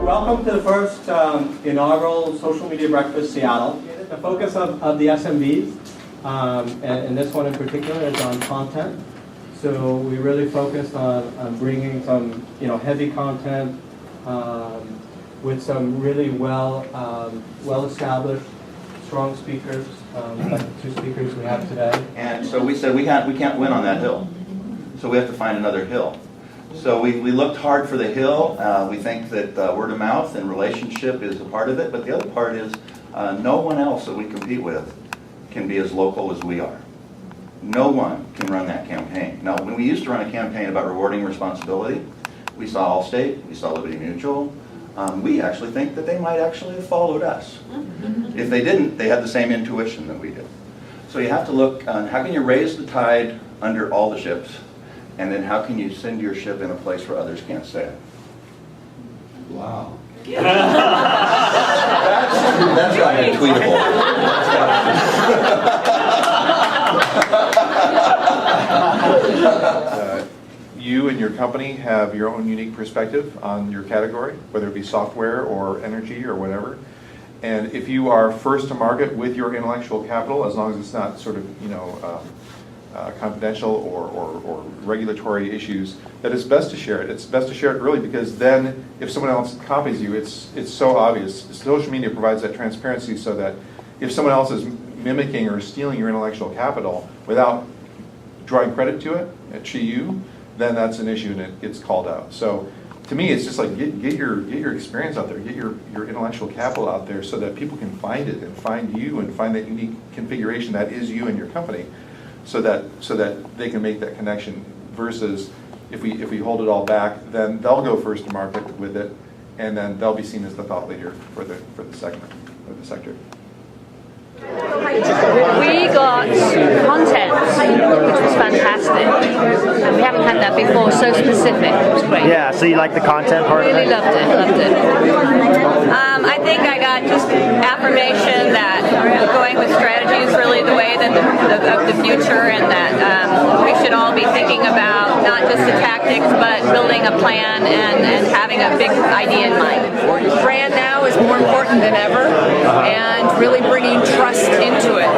welcome to the first inaugural Social Media Breakfast Seattle. The focus of the SMBs, and this one in particular, is on content. So we really focused on bringing some heavy content with some really well-established, strong speakers, like the two speakers we have today. And so we said we can't win on that hill, so we have to find another hill. So we looked hard for the hill. We think that word of mouth and relationship is a part of it, but the other part is no one else that we compete with can be as local as we are. No one can run that campaign. Now, when we used to run a campaign about rewarding responsibility, we saw Allstate, we saw Liberty Mutual. We actually think that they might actually have followed us. If they didn't, they had the same intuition that we did. So you have to look on how can you raise the tide under all the ships, and then how can you send your ship in a place where others can't sail? Wow. That's not tweetable. You and your company have your own unique perspective on your category, whether it be software or energy or whatever. And if you are first to market with your intellectual capital, as long as it's not sort of confidential or regulatory issues, that it's best to share it. It's best to share it early, because then if someone else copies you, it's so obvious. Social media provides that transparency so that if someone else is mimicking or stealing your intellectual capital without drawing credit to you, then that's an issue and it gets called out. So to me, it's just like get your experience out there, get your intellectual capital out there so that people can find it and find you and find that unique configuration that is you and your company, so that they can make that connection. Versus if we hold it all back, then they'll go first to market with it, and then they'll be seen as the thought leader for the segment or the sector. We got content, which was fantastic. And we haven't had that before, so specific. It was great. Yeah, so you like the content part? Really loved it, I think I got just affirmation that going with strategy is really the way that of the future, and that we should all be thinking about not just the tactics, but building a plan and having a big idea in mind. Brand now is more important than ever, and really bringing trust into it.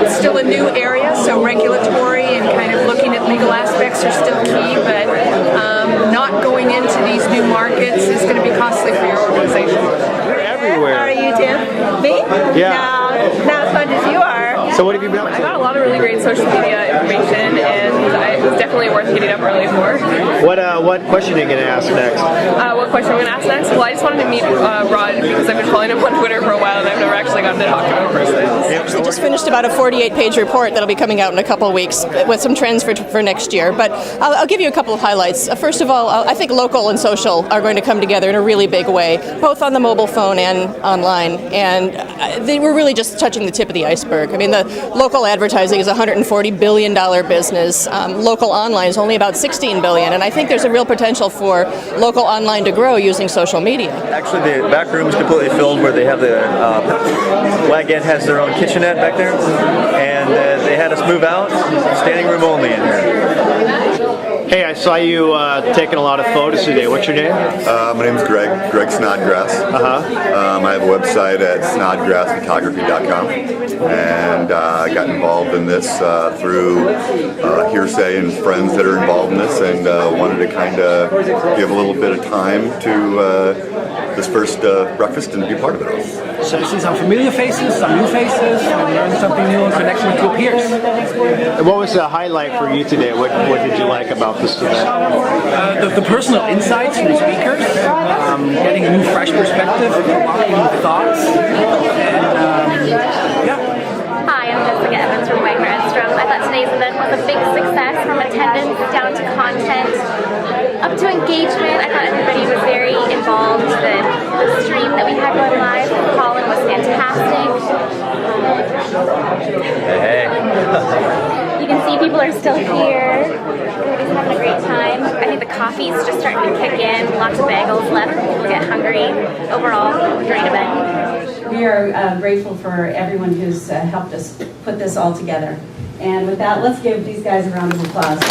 It's still a new area, so regulatory and kind of looking at legal aspects are still key, but not going into these new markets is going to be costly for your organization. You're everywhere. How are you, Tim? Me? Yeah. Not as fun as you are. So what have you been up I to? got a lot of really great social media information, and it was definitely worth getting up early for. What question are you going to ask next? What question I'm going to ask next? Well, I just wanted to meet Rod, because I've been following him on Twitter for a while, and I've never actually gotten to talk to him in person. I just finished about a 48-page report that'll be coming out in a couple of weeks with some trends for next year. But I'll give you a couple of highlights. First of all, I think local and social are going to come together in a really big way, both on the mobile phone and online. And they were really just touching the tip of the iceberg. I mean, the local advertising is a $140 billion business. Local online is only about $16 billion. And I think there's a real potential for local online to grow using social media. Actually, the back room is completely filled, where they have the Wagant has their own kitchenette back there, and they had us move out, standing room only in here. Hey, I saw you taking a lot of photos today. What's your name? My name's Greg Snodgrass. I have a website at snodgrassphotography.com, and I got involved in this through hearsay and friends that are involved in this, and wanted to kind of give a little bit of time to this first breakfast and be part of it all. So you see some familiar faces, some new faces, and learn something new in connection with your peers. What was the highlight for you today? What did you like about this event? The personal insights from the speakers, getting a new fresh perspective, provoking new thoughts, and yeah. Hi, I'm Jessica Evans from Wagner Edstrom. I thought today's event was a big success, from attendance down to content, up to engagement. I thought everybody was very involved. The stream that we had going live, Colin, was fantastic. Hey. You can see people are still here. Everybody's having a great time. I think the coffee's just starting to kick in. Lots of bagels left. People get hungry. Overall, great event. We are grateful for everyone who's helped us put this all together. And with that, let's give these guys a round of applause.